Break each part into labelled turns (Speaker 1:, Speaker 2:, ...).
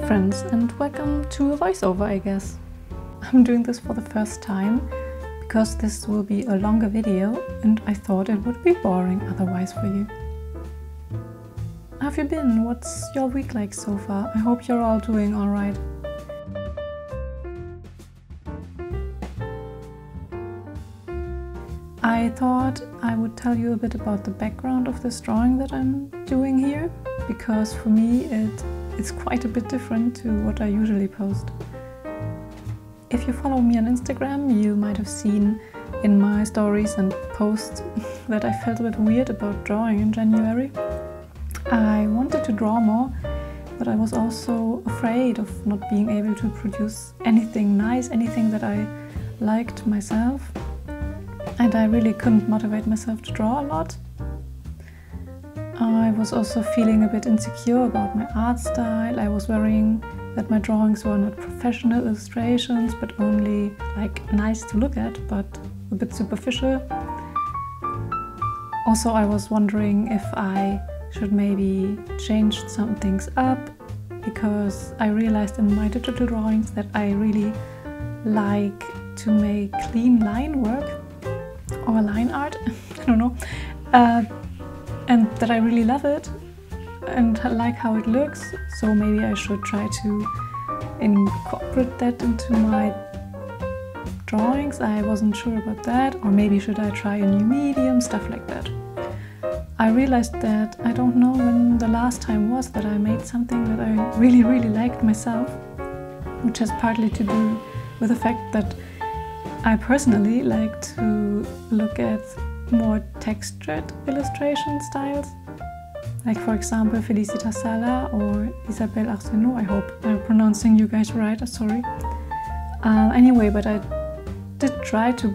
Speaker 1: friends, and welcome to a voiceover, I guess. I'm doing this for the first time because this will be a longer video and I thought it would be boring otherwise for you. How have you been? What's your week like so far? I hope you're all doing alright. I thought I would tell you a bit about the background of this drawing that I'm doing here, because for me it's quite a bit different to what I usually post. If you follow me on Instagram, you might have seen in my stories and posts that I felt a bit weird about drawing in January. I wanted to draw more, but I was also afraid of not being able to produce anything nice, anything that I liked myself. And I really couldn't motivate myself to draw a lot. I was also feeling a bit insecure about my art style. I was worrying that my drawings were not professional illustrations, but only like nice to look at, but a bit superficial. Also, I was wondering if I should maybe change some things up, because I realized in my digital drawings that I really like to make clean line work or line art, I don't know, and that I really love it and like how it looks, so maybe I should try to incorporate that into my drawings. I wasn't sure about that, or maybe should I try a new medium, stuff like that. I realized that I don't know when the last time was that I made something that I really liked myself, which has partly to do with the fact that I personally like to look at more textured illustration styles, like for example Felicitas Sala or Isabelle Arsenault. I hope I'm pronouncing you guys right, sorry. Anyway, but I did try to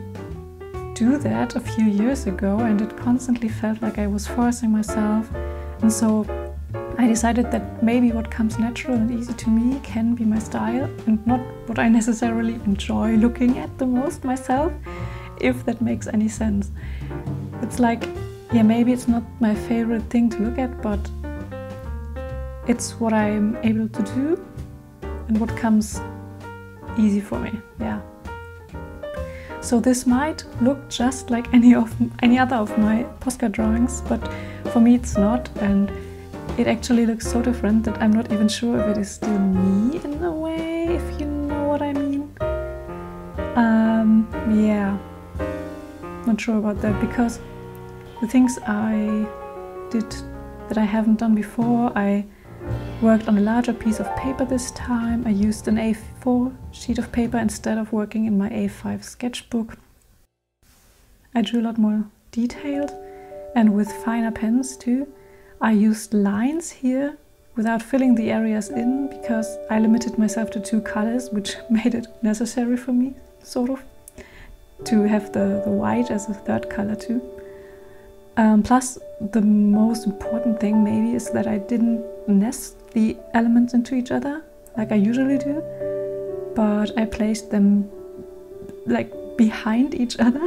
Speaker 1: do that a few years ago and it constantly felt like I was forcing myself, and so I decided that maybe what comes natural and easy to me can be my style and not what I necessarily enjoy looking at the most myself, if that makes any sense. It's like, yeah, maybe it's not my favorite thing to look at, but it's what I'm able to do and what comes easy for me, yeah. So this might look just like any other of my Posca drawings, but for me it's not, and it actually looks so different that I'm not even sure if it is still me in a way, if you know what I mean. Yeah, not sure about that, because the things I did that I haven't done before, I worked on a larger piece of paper this time. I used an A4 sheet of paper instead of working in my A5 sketchbook. I drew a lot more detailed and with finer pens too. I used lines here without filling the areas in, because I limited myself to 2 colors, which made it necessary for me, sort of, to have the white as a third color too. Plus, the most important thing maybe is that I didn't nest the elements into each other like I usually do, but I placed them like behind each other,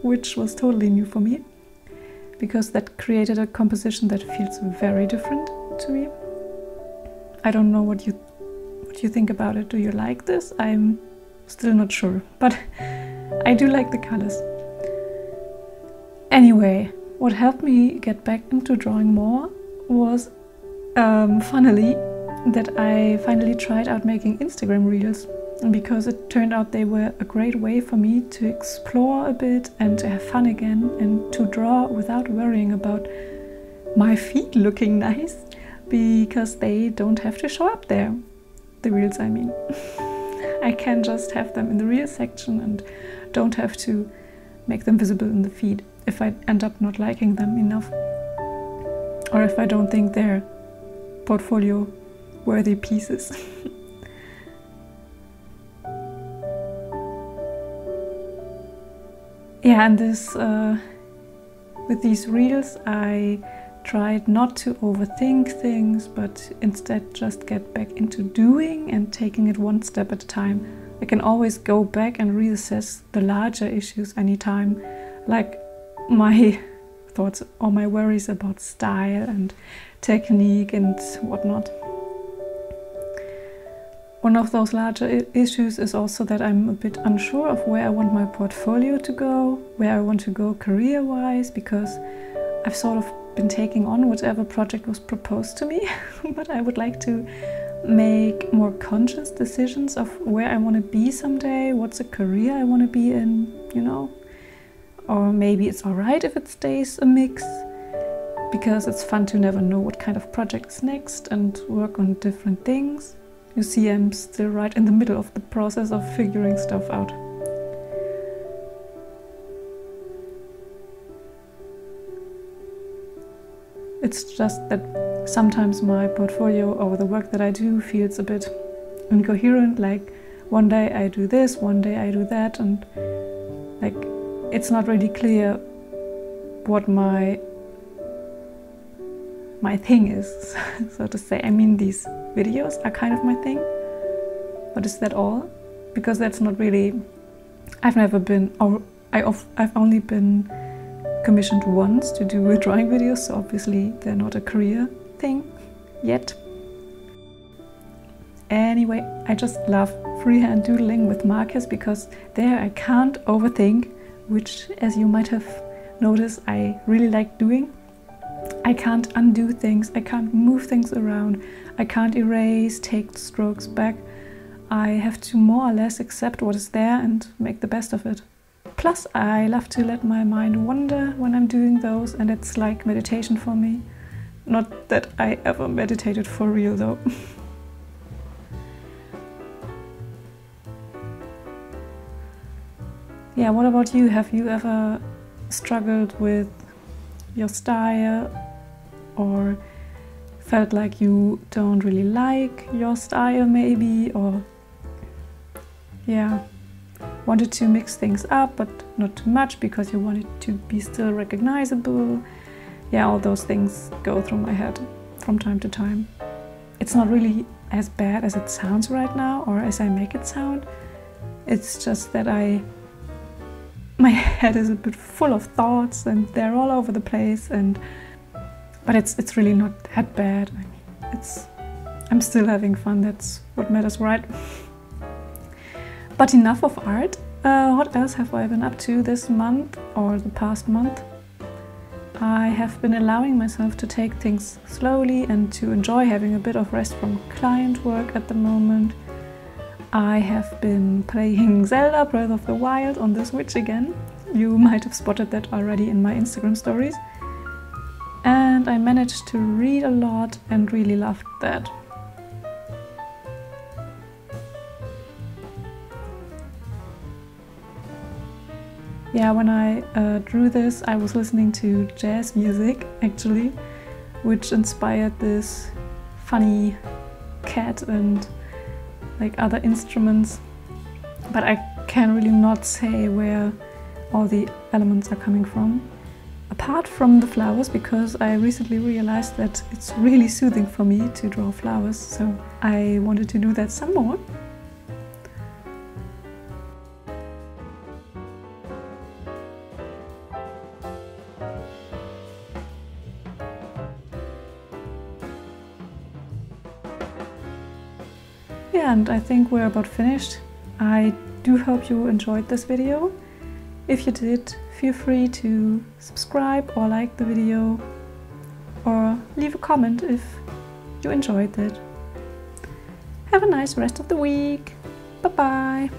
Speaker 1: which was totally new for me, because that created a composition that feels very different to me. I don't know what you think about it. Do you like this? I'm still not sure, but I do like the colors. Anyway, what helped me get back into drawing more was, funnily, that I finally tried out making Instagram reels, because it turned out they were a great way for me to explore a bit and to have fun again and to draw without worrying about my feet looking nice, because they don't have to show up there. The reels, I mean. I can just have them in the reel section and don't have to make them visible in the feed if I end up not liking them enough, or if I don't think they're portfolio worthy pieces. Yeah, and with these reels I tried not to overthink things, but instead just get back into doing and taking it one step at a time. I can always go back and reassess the larger issues anytime, like my thoughts or my worries about style and technique and whatnot. One of those larger issues is also that I'm a bit unsure of where I want my portfolio to go, where I want to go career-wise, because I've sort of been taking on whatever project was proposed to me, but I would like to make more conscious decisions of where I want to be someday, what's a career I want to be in, you know. Or maybe it's alright if it stays a mix, because it's fun to never know what kind of project's next and work on different things. You see, I'm still right in the middle of the process of figuring stuff out. It's just that sometimes my portfolio or the work that I do feels a bit incoherent, like one day I do this, one day I do that, and like it's not really clear what my thing is, so to say. I mean, these videos are kind of my thing, but is that all? Because that's not really, I've never been, or I've only been commissioned once to do drawing videos, so obviously they're not a career thing yet. Anyway, I just love freehand doodling with markers, because there I can't overthink, which, as you might have noticed, I really like doing. I can't undo things, I can't move things around, I can't erase, take strokes back. I have to more or less accept what is there and make the best of it. Plus, I love to let my mind wander when I'm doing those, and it's like meditation for me. Not that I ever meditated for real though. Yeah, what about you? Have you ever struggled with your style, or felt like you don't really like your style maybe, or yeah, wanted to mix things up but not too much because you wanted to be still recognizable? Yeah, all those things go through my head from time to time. It's not really as bad as it sounds right now, or as I make it sound. It's just that my head is a bit full of thoughts and they're all over the place, but it's really not that bad. I mean, I'm still having fun, that's what matters, right? But enough of art. What else have I been up to this month or the past month? I have been allowing myself to take things slowly and to enjoy having a bit of rest from client work at the moment. I have been playing Zelda Breath of the Wild on the Switch again. You might have spotted that already in my Instagram stories. And I managed to read a lot and really loved that. Yeah, when I drew this, I was listening to jazz music actually, which inspired this funny cat and like other instruments, but I can really not say where all the elements are coming from. Apart from the flowers, because I recently realized that it's really soothing for me to draw flowers, so I wanted to do that some more. Yeah, and I think we're about finished. I do hope you enjoyed this video. If you did, feel free to subscribe or like the video, or leave a comment if you enjoyed it. Have a nice rest of the week. Bye bye!